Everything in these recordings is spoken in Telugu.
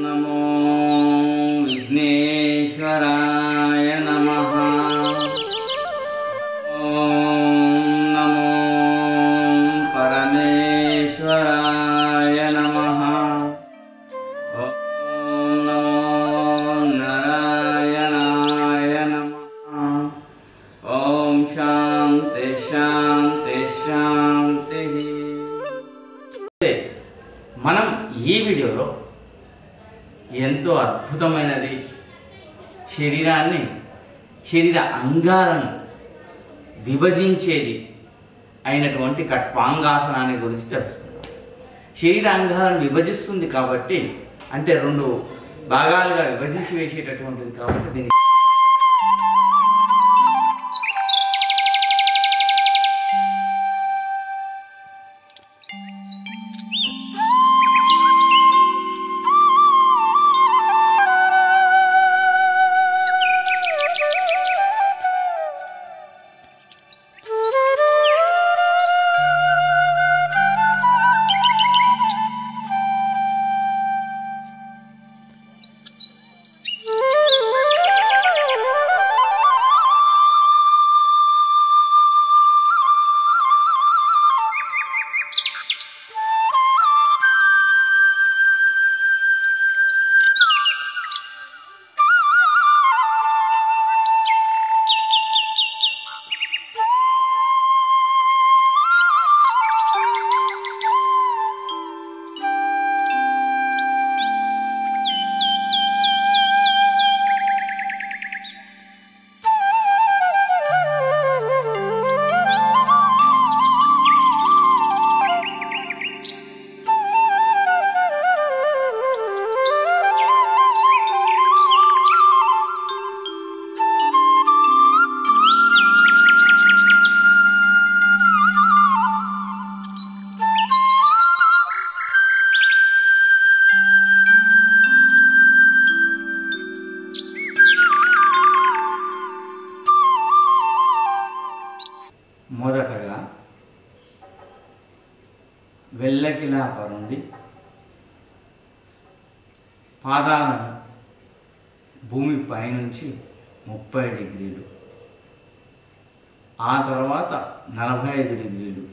नमो विघ्नेश्वराय नमः। नमो परमेश्वराय नमः। नमो नारायणाय नमः। ओम शांति शांति शांति। మనం ఈ వీడియోలో ఎంతో అద్భుతమైనది శరీర అంగాలను విభజించేది అయినటువంటి కట్వాంగాసనాన్ని గురించి తెలుసుకుందాం. శరీర అంగాలను విభజిస్తుంది కాబట్టి, అంటే రెండు భాగాలుగా విభజించి వేసేటటువంటిది కాబట్టి దీనికి మొదటగా వెల్లకిలా పరుండి పాదాలను భూమి పైనుంచి 30 డిగ్రీలు, ఆ తర్వాత 45 డిగ్రీలు,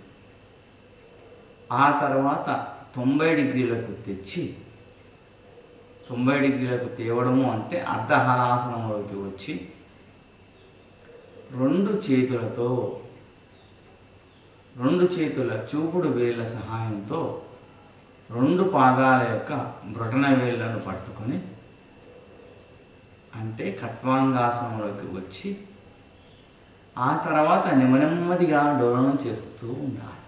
ఆ తర్వాత 90 డిగ్రీలకు తెచ్చి 90 డిగ్రీలకు తేవడము అంటే అర్ధహలాసనంలోకి వచ్చి రెండు చేతుల చూపుడు వేళ్ళ సహాయంతో రెండు పాదాల యొక్క బ్రొటన వేళ్ళను పట్టుకొని, అంటే కట్వాంగాసనంలోకి వచ్చి ఆ తర్వాత నెమ్మదిగా డోలనం చేస్తూ ఉండాలి.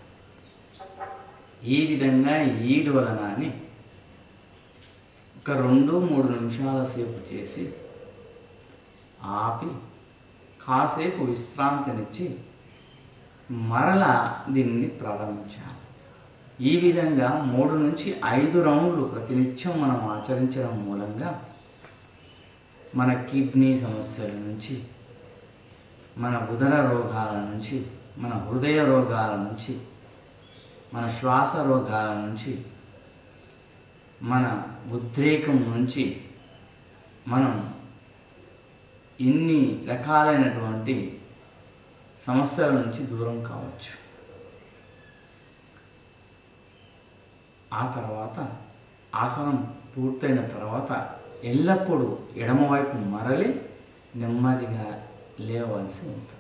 ఈ విధంగా ఈ డోలనాన్ని ఒక 2-3 నిమిషాల సేపు చేసి ఆపి కాసేపు విశ్రాంతినిచ్చి మరలా దీన్ని ప్రారంభించాలి. ఈ విధంగా 3 నుంచి 5 రౌండ్లు ప్రతినిత్యం మనం ఆచరించడం మూలంగా మన కిడ్నీ సమస్యల నుంచి, మన ఉదర రోగాల నుంచి, మన హృదయ రోగాల నుంచి, మన శ్వాస రోగాల నుంచి, మన ఉద్రేకం నుంచి మనం ఇన్ని రకాలైనటువంటి సమస్యల నుంచి దూరం కావచ్చు. ఆ తర్వాత ఆసనం పూర్తయిన తర్వాత ఎల్లప్పుడూ ఎడమవైపు మరలి నెమ్మదిగా లేవలసి ఉంటుంది.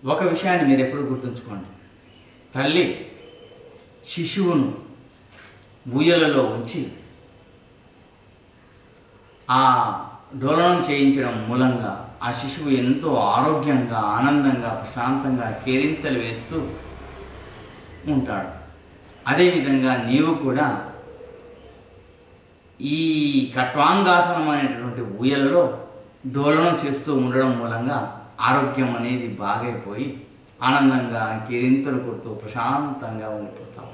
ఒక విషయాన్ని మీరు ఎప్పుడు గుర్తుంచుకోండి, తల్లి శిశువును ఊయలలో ఉంచి ఆ డోలనం చేయించడం మూలంగా ఆ శిశువు ఎంతో ఆరోగ్యంగా, ఆనందంగా, ప్రశాంతంగా కేరింతలు వేస్తూ ఉంటాడు. అదేవిధంగా నీవు కూడా ఈ కట్వాంగాసనం అనేటటువంటి ఊయలలో డోలనం చేస్తూ ఉండడం మూలంగా ఆరోగ్యం అనేది బాగైపోయి ఆనందంగా కేరింతలు కొడుతూ ప్రశాంతంగా ఉండిపోతాం.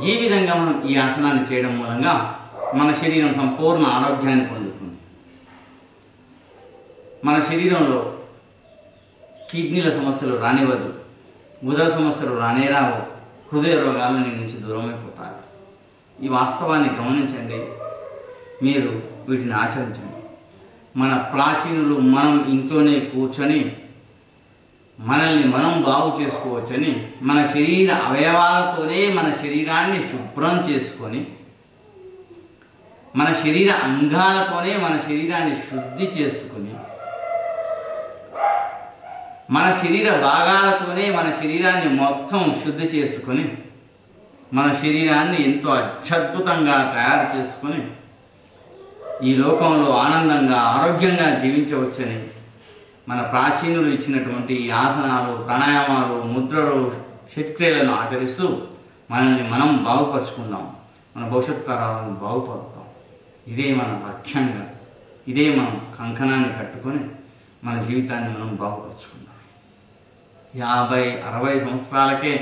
ఈ విధంగా మనం ఈ ఆసనాన్ని చేయడం మూలంగా మన శరీరం సంపూర్ణ ఆరోగ్యాన్ని పొందుతుంది. మన శరీరంలో కిడ్నీల సమస్యలు రానివ్వదు, ఉదర సమస్యలు రానేరావు, హృదయ రోగాలు నీ నుంచి దూరమైపోతారు. ఈ వాస్తవాన్ని గమనించండి, మీరు వీటిని ఆచరించండి. మన ప్రాచీనులు మనం ఇంట్లోనే కూర్చొని మనల్ని మనం బాగు చేసుకోవచ్చని మన శరీర అవయవాలతోనే మన శరీరాన్ని శుభ్రం చేసుకొని, మన శరీర అంగాలతోనే మన శరీరాన్ని శుద్ధి చేసుకొని, మన శరీర భాగాలతోనే మన శరీరాన్ని మొత్తం శుద్ధి చేసుకొని, మన శరీరాన్ని ఎంతో అత్యద్భుతంగా తయారు చేసుకొని ఈ లోకంలో ఆనందంగా, ఆరోగ్యంగా జీవించవచ్చని మన ప్రాచీనులు ఇచ్చినటువంటి ఆసనాలు, ప్రాణాయామాలు, ముద్రలు, శక్తులను ఆచరిస్తూ మనల్ని మనం బాగుపరుచుకుందాం, మన భవిష్యత్ తరాలను బాగుపరుద్దాం. ఇదే మన లక్ష్యంగా, ఇదే మనం కంకణాన్ని కట్టుకొని మన జీవితాన్ని మనం బాగుపరుచుకుందాం. 50-60 సంవత్సరాలకే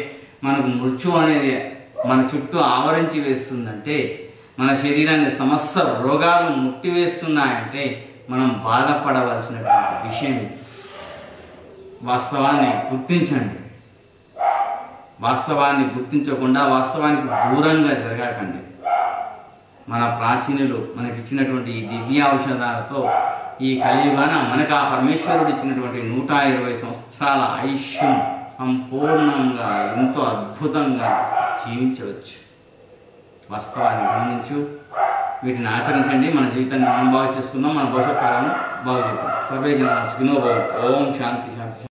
మనకు మృత్యు అనేది మన చుట్టూ ఆవరించి వేస్తుందంటే, మన శరీరాన్ని సమస్త రోగాలు ముట్టివేస్తున్నాయంటే మనం బాధపడవలసినటువంటి విషయం ఇది. వాస్తవాన్ని గుర్తించండి. వాస్తవాన్ని గుర్తించకుండా వాస్తవానికి దూరంగా జరగకండి. మన ప్రాచీనులు మనకిచ్చినటువంటి ఈ దివ్య ఔషధాలతో ఈ కలియుగాన మనకు ఆ పరమేశ్వరుడు ఇచ్చినటువంటి 120 సంవత్సరాల ఆయుష్యం సంపూర్ణంగా ఎంతో అద్భుతంగా జీవించవచ్చు. వాస్తవాన్ని గమనించు, వీటిని ఆచరించండి. మన జీవితాన్ని మనం బాగు చేసుకుందాం, మన భవిష్యత్ కాలం బాగు చేద్దాం. సర్వే జనాః సుఖినో భవంతు. ఓం శాంతి శాంతి.